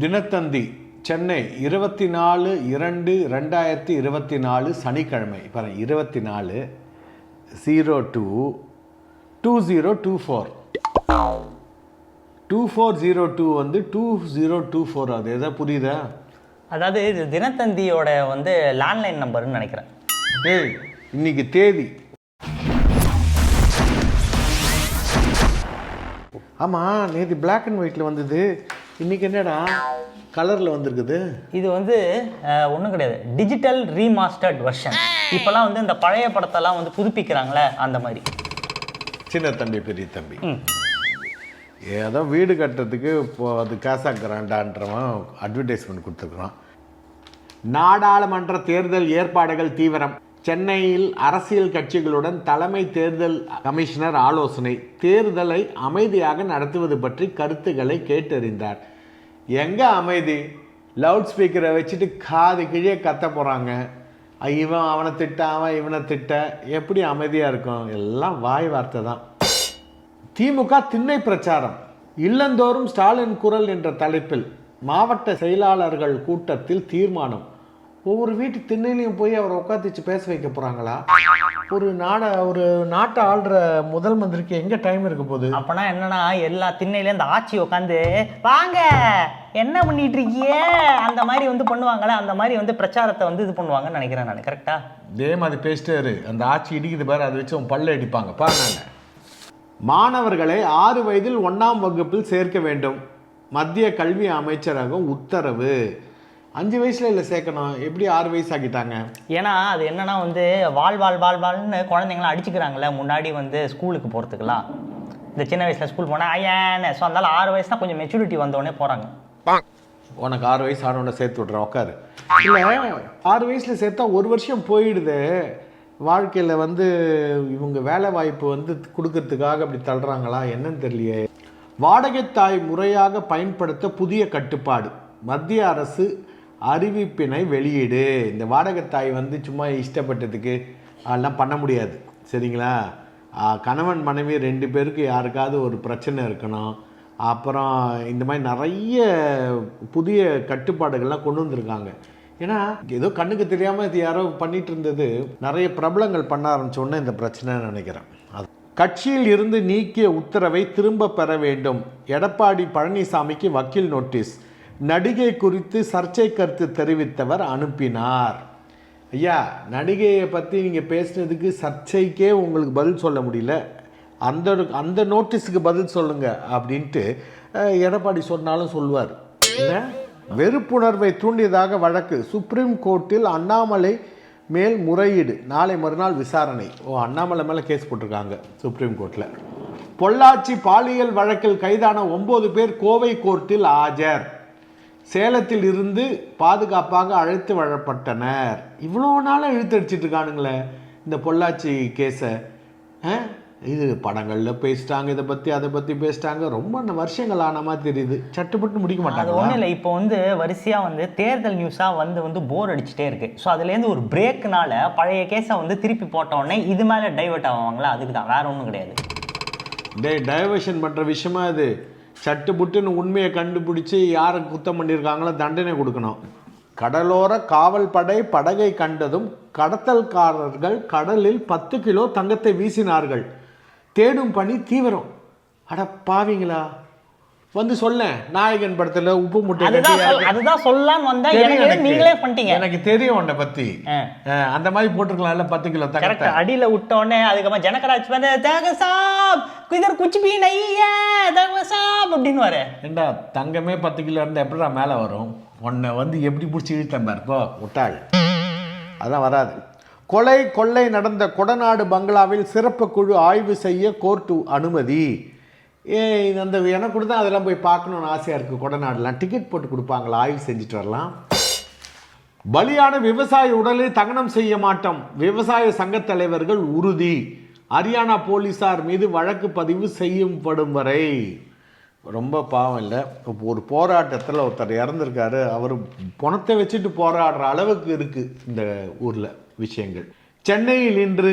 தினத்தந்தி சென்னை 24/2/2024 சனிக்கிழமை. இப்போ 24/02/2024 2402 வந்து 2024 அது எதாவது புரியுதா? அதாவது இது தினத்தந்தியோட லேண்ட்லைன் நம்பர்னு நினைக்கிறேன். இன்னைக்கு தேதி. ஆமாம், நேற்று பிளாக் அண்ட் ஒயிட்டில் வந்தது, இன்னைக்கு என்னடா கலரில் வந்திருக்குது? இது ஒன்றும் கிடையாது, டிஜிட்டல் ரீமாஸ்டர்ட் வெர்ஷன். இப்போலாம் இந்த பழைய படத்தெல்லாம் புதுப்பிக்கிறாங்களே அந்த மாதிரி. சின்ன தம்பி பெரிய தம்பி ஏதோ வீடு கட்டுறதுக்கு இப்போ அது காசாக்குறான்டான்றவன் அட்வர்டைஸ்மெண்ட் கொடுத்துருக்குறான். நாடாளுமன்ற தேர்தல் ஏற்பாடுகள் தீவிரம். சென்னையில் அரசியல் கட்சிகளுடன் தலைமை தேர்தல் கமிஷனர் ஆலோசனை. தேர்தலை அமைதியாக நடத்துவது பற்றி கருத்துக்களை கேட்டறிந்தார். எங்கே அமைதி? லவுட் ஸ்பீக்கரை வச்சுட்டு காது கீழே கத்த போகிறாங்க. இவன் அவனை திட்ட, அவன் இவனை திட்ட, எப்படி அமைதியாக இருக்கும்? எல்லாம் வாய் வார்த்தை தான். திமுக திண்ணை பிரச்சாரம். இல்லந்தோறும் ஸ்டாலின் குரல் என்ற தலைப்பில் மாவட்ட செயலாளர்கள் கூட்டத்தில் தீர்மானம். ஒவ்வொரு வீட்டு திண்ணையிலையும் போய் அவரை உட்காந்துச்சு பேச வைக்க போகிறாங்களா? ஒரு நாட்டை ஆள்ற முதல் மந்திரிக்கு எங்கே டைம் இருக்க போகுது? அப்போனா என்னன்னா, எல்லா திண்ணையிலேயும் இந்த ஆட்சி உட்காந்து வாங்க என்ன பண்ணிட்டு இருக்கிய அந்த மாதிரி பண்ணுவாங்களே, அந்த மாதிரி பிரச்சாரத்தை இது பண்ணுவாங்கன்னு நினைக்கிறேன் நான். கரெக்டா? இதே மாதிரி பேசிட்டாரு. அந்த ஆட்சி இடிக்குது பாரு, அதை வச்சு அவன் பல்ல அடிப்பாங்க பாருங்க. மாணவர்களை 6 வயதில் 1ஆம் வகுப்பில் சேர்க்க வேண்டும். மத்திய கல்வி அமைச்சரகம் உத்தரவு. 5 வயசுல இல்லை சேர்க்கணும், எப்படி 6 வயசு ஆக்கிட்டாங்க? ஏன்னா அது என்னன்னா வாழ்ன்னு குழந்தைங்களாம் அடிச்சுக்கிறாங்களே முன்னாடி ஸ்கூலுக்கு போகிறதுக்கெல்லாம். இந்த சின்ன வயசில் ஸ்கூல் போனால் ஐயான்னு ஸோ அதனால 6 வயசுனா கொஞ்சம் மெச்சூரிட்டி வந்தோடனே போகிறாங்க. உனக்கு 6 வயசு ஆனோடனே சேர்த்து விட்றேன் உட்காரு. இல்லை, 6 வயசில் சேர்த்தா 1 வருஷம் போயிடுது. வாழ்க்கையில் இவங்க வேலை வாய்ப்பு கொடுக்கறதுக்காக அப்படி தள்ளுறாங்களா என்னன்னு தெரியலையே. வாடகைத்தாய் முறையாக பயன்படுத்த புதிய கட்டுப்பாடு. மத்திய அரசு அறிவிப்பினை வெளியீடு. இந்த வாடகைத்தாய் சும்மா இஷ்டப்பட்டதுக்கு அதெல்லாம் பண்ண முடியாது, சரிங்களா? கணவன் மனைவி 2 பேருக்கு யாருக்காவது ஒரு பிரச்சனை இருக்கணும். அப்புறம் இந்த மாதிரி நிறைய புதிய கட்டுப்பாடுகள்லாம் கொண்டு வந்திருக்காங்க. ஏன்னா ஏதோ கண்ணுக்கு தெரியாமல் இது யாரோ பண்ணிட்டு இருந்தது, நிறைய பிரபலங்கள் பண்ண ஆரம்பிச்சோன்னே இந்த பிரச்சனை நினைக்கிறேன். அது கட்சியில் இருந்து நீக்கிய உத்தரவை திரும்ப பெற வேண்டும். எடப்பாடி பழனிசாமிக்கு வக்கீல் நோட்டீஸ். நடிகை குறித்து சர்ச்சை கருத்து தெரிவித்தவர் அனுப்பினார். ஐயா, நடிகையை பற்றி நீங்கள் பேசுனதுக்கு சர்ச்சைக்கே உங்களுக்கு பதில் சொல்ல முடியல, அந்த நோட்டீஸுக்கு பதில் சொல்லுங்க அப்படின்ட்டு எடப்பாடி சொன்னாலும் சொல்லுவார். என்ன வெறுப்புணர்வை தூண்டியதாக வழக்கு. சுப்ரீம் கோர்ட்டில் அண்ணாமலை மேல் முறையீடு. நாளை மறுநாள் விசாரணை. அண்ணாமலை மேலே கேஸ் போட்டிருக்காங்க சுப்ரீம் கோர்ட்டில். பொள்ளாச்சி பாலியல் வழக்கில் கைதான 9 பேர் கோவை கோர்ட்டில் ஆஜர். சேலத்தில் இருந்து பாதுகாப்பாக அழைத்து வரப்பட்டனர். இவ்வளோ நாளாக இழுத்தடிச்சிட்டு இருக்கானுங்களே இந்த பொள்ளாச்சி கேஸை. இது படங்களில் பேசிட்டாங்க, இதை பற்றி அதை பற்றி பேசிட்டாங்க, ரொம்ப வருஷங்கள் ஆன மாதிரி தெரியுது. சட்டுப்பட்டு முடிக்க மாட்டாங்க. அது ஒன்றும் இல்லை, இப்போ வரிசையாக தேர்தல் நியூஸாக போர் அடிச்சுட்டே இருக்கு. ஸோ அதுலேருந்து ஒரு பிரேக்னால பழைய கேஸை திருப்பி போட்ட உடனே இது மேலே டைவெர்ட் ஆவாங்களா, அதுக்கு தான், வேற ஒன்றும் கிடையாது. டைவர்ஷன் பண்ணுற விஷயமா இது. சட்டுப்புட்டுன்னு உண்மையை கண்டுபிடிச்சி யாரை குத்தம் பண்ணியிருக்காங்களோ தண்டனை கொடுக்கணும். கடலோர காவல் படை படகை கண்டதும் கடத்தல்காரர்கள் கடலில் 10 கிலோ தங்கத்தை வீசினார்கள். தேடும் பணி தீவிரம். அட பாவீங்களா, சொல்ல நாயகன் படத்துல உப்பு முட்டை அதுதான் சொல்லலாம்னு வந்தா நீங்களே பண்ணிட்டீங்க. எனக்கு தெரியும் உன்னை பத்தி. அந்த மாதிரி போட்டுருக்கலாம்ல 10 கிலோ தங்கத்தை அடியில விட்ட உடனே அதுக்கப்புறம் ஜனகராஜ் இதர் குச்சி பீ நையே தகசாப் அப்படின்னு வர. ஏண்டா தங்கமே 10 கிலோ இருந்தா எப்படிடா மேல வரும்? உன்னை எப்படி பிடிச்சி இழுத்தேன் பாருப்போ விட்டாள், அதான் வராது. கொள்ளை நடந்த கொடநாடு பங்களாவில் சிறப்பு குழு ஆய்வு செய்ய கோர்ட்டு அனுமதி. எனக்கு கூட தான் அதெல்லாம் போய் பார்க்கணுன்னு ஆசையாக இருக்குது. கொடநாடுலாம் டிக்கெட் போட்டு கொடுப்பாங்களா, ஆய்வு செஞ்சுட்டு வரலாம். பலியான விவசாய உடலை தகனம் செய்ய மாட்டோம், விவசாய சங்க தலைவர்கள் உறுதி. ஹரியானா போலீசார் மீது வழக்கு பதிவு செய்யப்படும் வரை. ரொம்ப பாவம் இல்லை, ஒரு போராட்டத்தில் ஒருத்தர் இறந்துருக்காரு, அவர் பணத்தை வச்சுட்டு போராடுற அளவுக்கு இருக்குது இந்த ஊரில் விஷயங்கள். சென்னையில் இன்று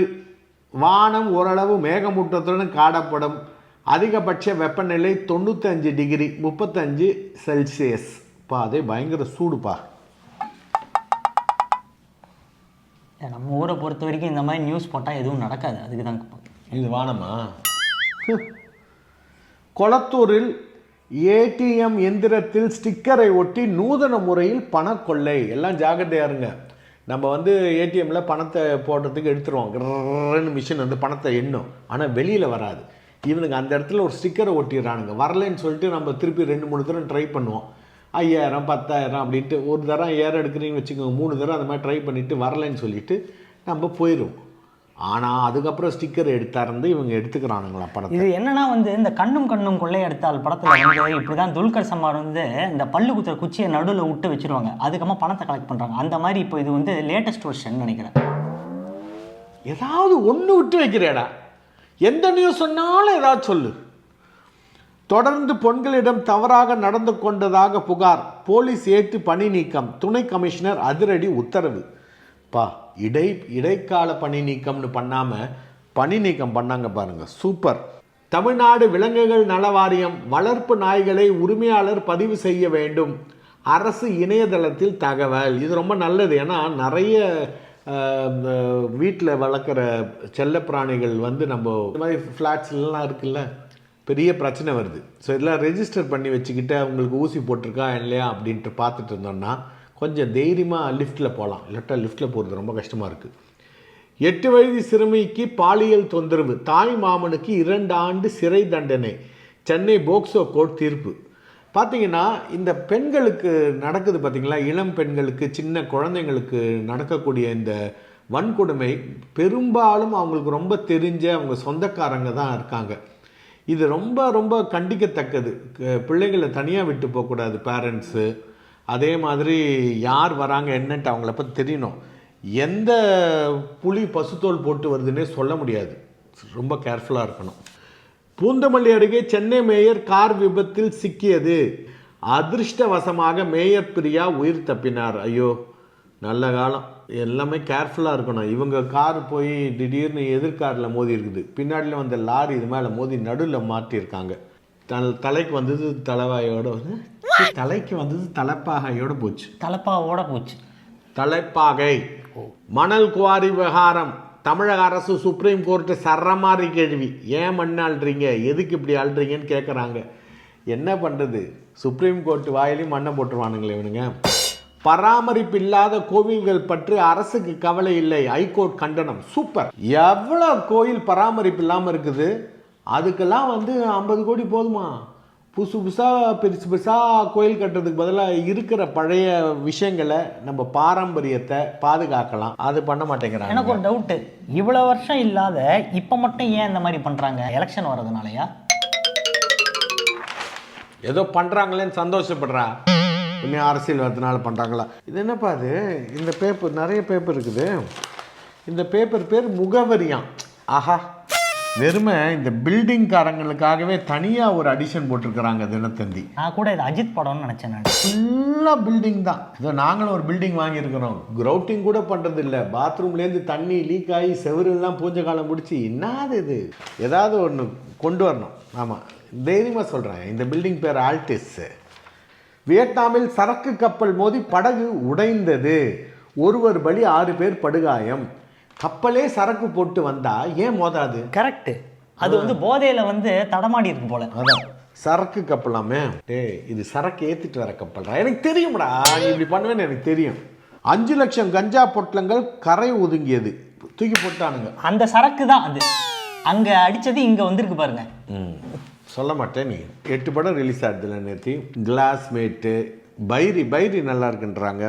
வானம் ஓரளவு மேகமூட்டத்துடன் காணப்படும். அதிகபட்ச வெப்பநிலை 95 டிகிரி 35 செல்சியஸ். அப்பா அதே பயங்கர சூடுப்பா. நம்ம ஊரை பொறுத்த வரைக்கும் இந்த மாதிரி நியூஸ் போட்டால் எதுவும் நடக்காது. அதுக்கு தான் இது வானமா. கொளத்தூரில் ஏடிஎம் எந்திரத்தில் ஸ்டிக்கரை ஒட்டி நூதன முறையில் பணக்கொள்ளை. எல்லாம் ஜாகிரதையா இருங்க. நம்ம வந்து ஏடிஎம்மில் பணத்தை போடுறதுக்கு எடுத்துருவோம், மிஷின் வந்து பணத்தை எண்ணும், ஆனால் வெளியில் வராது. இவனுக்கு அந்த இடத்துல ஒரு ஸ்டிக்கரை ஒட்டிடுறானுங்க. வரலைன்னு சொல்லிட்டு நம்ம திருப்பி 2-3 தடவை ட்ரை பண்ணுவோம். 5000 10,000 அப்படின்ட்டு ஒரு தரம் எடுக்கிறீங்கன்னு வச்சுக்கோங்க, 3 தடவை அந்த மாதிரி ட்ரை பண்ணிவிட்டு வரலைன்னு சொல்லிட்டு நம்ம போயிடுவோம். ஆனால் அதுக்கப்புறம் ஸ்டிக்கர் எடுத்தாருந்து இவங்க எடுத்துக்கிறானுங்களா படத்தை. இது என்னன்னா வந்து இந்த கண்ணும் கொள்ளை எடுத்தால் படத்தில் வந்து இப்படி தான் துல்கர் சல்மான் வந்து இந்த பல்லு குத்துற குச்சியை நடுவில் விட்டு வச்சிருவாங்க, அதுக்கப்புறமா பணத்தை கலெக்ட் பண்ணுறாங்க. அந்த மாதிரி இப்போ இது வந்து லேட்டஸ்ட் வெர்ஷன் நினைக்கிறேன். ஏதாவது ஒன்று விட்டு வைக்கிறேடா, எந்த நியூஸ் சொன்னாலும் ஏதாவது சொல்லு. தொடர்ந்து பெண்களிடம் தவறாக நடந்து கொண்டதாக புகார், போலீஸ் ஏற்று பணி நீக்கம், துணை கமிஷனர் அதிரடி உத்தரவு. பா இடைக்கால பணி நீக்கம்னு பண்ணாமல் பணி நீக்கம் பண்ணாங்க பாருங்க, சூப்பர். தமிழ்நாடு விலங்குகள் நல வாரியம் வளர்ப்பு நாய்களை உரிமையாளர் பதிவு செய்ய வேண்டும், அரசு இணையதளத்தில் தகவல். இது ரொம்ப நல்லது. ஏன்னா நிறைய வீட்டில் வளர்க்குற செல்லப்பிராணிகள் வந்து நம்ம இந்த மாதிரி ஃப்ளாட்ஸ்லாம் இருக்குல்ல, பெரிய பிரச்சனை வருது. ஸோ இதெல்லாம் ரெஜிஸ்டர் பண்ணி வச்சுக்கிட்டு அவங்களுக்கு ஊசி போட்டிருக்கா இல்லையா அப்படின்ட்டு பார்த்துட்டு இருந்தோம்னா கொஞ்சம் தைரியமாக லிஃப்ட்டில் போகலாம். இல்லாட்டா லிஃப்ட்டில் போகிறது ரொம்ப கஷ்டமாக இருக்குது. 8 வயது சிறுமிக்கு பாலியல் தொந்தரவு, தாய் மாமனுக்கு 2 ஆண்டு சிறை தண்டனை, சென்னை போக்சோ கோர்ட் தீர்ப்பு. பார்த்தீங்கன்னா இந்த பெண்களுக்கு நடக்குது பார்த்தீங்களா, இளம் பெண்களுக்கு சின்ன குழந்தைங்களுக்கு நடக்கக்கூடிய இந்த வன்கொடுமை பெரும்பாலும் அவங்களுக்கு ரொம்ப தெரிஞ்ச அவங்க சொந்தக்காரங்க தான் இருக்காங்க. இது ரொம்ப ரொம்ப கண்டிக்கத்தக்கது. பிள்ளைகளை தனியாக விட்டு போகக்கூடாது பேரண்ட்ஸு. அதே மாதிரி யார் வராங்க என்னன்ட்டு அவங்கள பற்றி தெரியணும். எந்த புலி பசுத்தோல் போட்டு வருதுன்னே சொல்ல முடியாது, ரொம்ப கேர்ஃபுல்லாக இருக்கணும். பூந்தமல்லி அருகே சென்னை மேயர் கார் விபத்தில் சிக்கியது, அதிர்ஷ்டவசமாக மேயர் பிரியா உயிர் தப்பினார். ஐயோ நல்ல காலம். எல்லாமே கேர்ஃபுல்லாக இருக்கணும். இவங்க கார் போய் திடீர்னு எதிர்காரில் மோதி இருக்குது, பின்னாடியில் வந்த லாரி இது மேலே மோதி நடுவில் மாட்டியிருக்காங்க. தலைக்கு வந்தது தலைவாயோட தலைக்கு வந்தது தலைப்பாகையோடு போச்சு. தலைப்பாகை. மணல் குவாரி விவகாரம், தமிழக அரசு சுப்ரீம் கோர்ட்டு சரமாரி கேள்வி. ஏன் மண் ஆள்றீங்க, எதுக்கு இப்படி ஆள்றீங்கன்னு கேட்குறாங்க. என்ன பண்ணுறது, சுப்ரீம் கோர்ட்டு வாயிலையும் மண்ணை போட்டுருவானுங்களே இவனுங்க. பராமரிப்பு இல்லாத கோவில்கள் பற்றி அரசுக்கு கவலை இல்லை, ஹைகோர்ட் கண்டனம். சூப்பர். எவ்வளோ கோயில் பராமரிப்பு இல்லாமல் இருக்குது, அதுக்கெல்லாம் வந்து 50 கோடி போதுமா? புதுசாக பெருசாக கோயில் கட்டுறதுக்கு பதிலாக இருக்கிற பழைய விஷயங்களை நம்ம பாரம்பரியத்தை பாதுகாக்கலாம். அது பண்ண மாட்டேங்கிறாங்க. எனக்கு ஒரு டவுட்டு, இவ்வளோ வருஷம் இல்லாத இப்போ மட்டும் ஏன் இந்த மாதிரி பண்ணுறாங்க? எலெக்ஷன் வர்றதுனாலயா? ஏதோ பண்ணுறாங்களேன்னு சந்தோஷப்படுறா, இன்னும் அரசியல் வரதுனால பண்ணுறாங்களா? இது என்னப்பா அது, இந்த பேப்பர் நிறைய பேப்பர் இருக்குது. இந்த பேப்பர் பேர் முகவரியாம். ஆஹா, வெறுமை இந்த பில்டிங்காரங்களுக்காகவே தனியாக ஒரு அடிஷன் போட்டிருக்கிறாங்க தினத்தந்தி. நான் கூட இது அஜித் படம்னு நினச்சேன். நான் ஃபுல்லாக பில்டிங் தான். இதோ நாங்களும் ஒரு பில்டிங் வாங்கியிருக்கிறோம், கிரவுட்டிங் கூட பண்ணுறது இல்லை. பாத்ரூம்லேருந்து தண்ணி லீக் ஆகி செவருலாம் பூஞ்ச காலம் பிடிச்சி, என்னது இது, ஏதாவது ஒன்று கொண்டு வரணும். ஆமாம், தைரியமாக சொல்கிறேன். இந்த பில்டிங் பேர் ஆல்டிஸ். வியட்நாமில் சரக்கு கப்பல் மோதி படகு உடைந்தது, ஒருவர் பலி 6 பேர் படுகாயம். கப்பலே சரக்கு போட்டு வந்தா ஏன் மோதாது? கரெக்ட். அது வந்து போதையில வந்து தடமாடி இருக்கு போல. அதான் சரக்கு கப்பலாமே. இது சரக்கு ஏத்திட்டு வர கப்பல்டா. எனக்கு தெரியும்டா, இப்படி பண்ணுவேன்னு எனக்கு தெரியும். 5 லட்சம் கஞ்சா பொட்டலங்கள் கரை ஒதுங்கியது, தூக்கி போட்டானுங்க. அந்த சரக்கு தான் அது, அங்க அடிச்சது இங்க வந்திருக்கு பாருங்க. சொல்ல மாட்டேன். நீ 8 படம் ரிலீஸ் ஆகுதுல நேற்று. கிளாஸ்மேட்டு, பைரி நல்லா இருக்குன்றாங்க,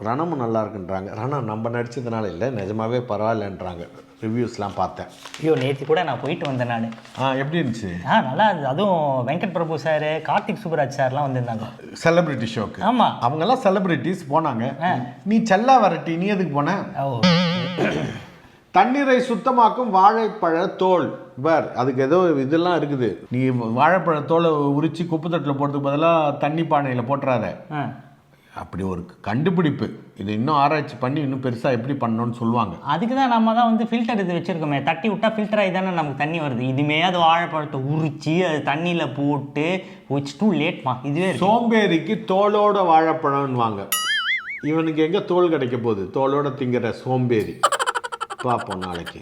ரணமும் நல்லா இருக்குன்றாங்க. ரணம் நம்ம நடிச்சதுனால இல்லை, நிஜமாவே பரவாயில்லன்றாங்க, ரிவ்யூஸ்லாம் பார்த்தேன். ஐயோ நேற்று கூட நான் போயிட்டு வந்தேன் நான். எப்படி இருந்துச்சு? நல்லா இருந்துச்சு. அதுவும் வெங்கட் பிரபு சார், கார்த்திக் சுப்ராஜ் சார்லாம் வந்திருந்தாங்க செலிபிரிட்டி ஷோக்கு. ஆமாம், அவங்கெல்லாம் செலிபிரிட்டிஸ் போனாங்க. நீ செல்லா வரட்டி, நீ எதுக்கு போன? தண்ணீரை சுத்தமாக்கும் வாழைப்பழ தோல் பார், அதுக்கு ஏதோ இதெல்லாம் இருக்குது. நீ வாழைப்பழ தோலை உரிச்சு குப்பை தட்டில் போடுறதுக்கு பதிலாக தண்ணி பானையில் போட்டுறாத. அப்படி ஒரு கண்டுபிடிப்பு. இது இன்னும் ஆராய்ச்சி பண்ணி இன்னும் பெருசாக எப்படி பண்ணணும்னு சொல்லுவாங்க. அதுக்கு தான் நம்ம தான் வந்து ஃபில்டர் இது வச்சுருக்கோமே, தட்டி விட்டால் ஃபில்டர் ஆகி தானே நமக்கு தண்ணி வருது. இதுமே அது வாழைப்பழத்தை உரிச்சு அது தண்ணியில் போட்டு இட்ஸ் டூ லேட்மா. இதுவே சோம்பேறிக்கு தோலோட வாழைப்பழம்னு வாங்க. இவனுக்கு எங்கே தோல் கிடைக்க போகுது? தோலோட திங்கிற சோம்பேறி. பார்ப்போம் நாளைக்கு.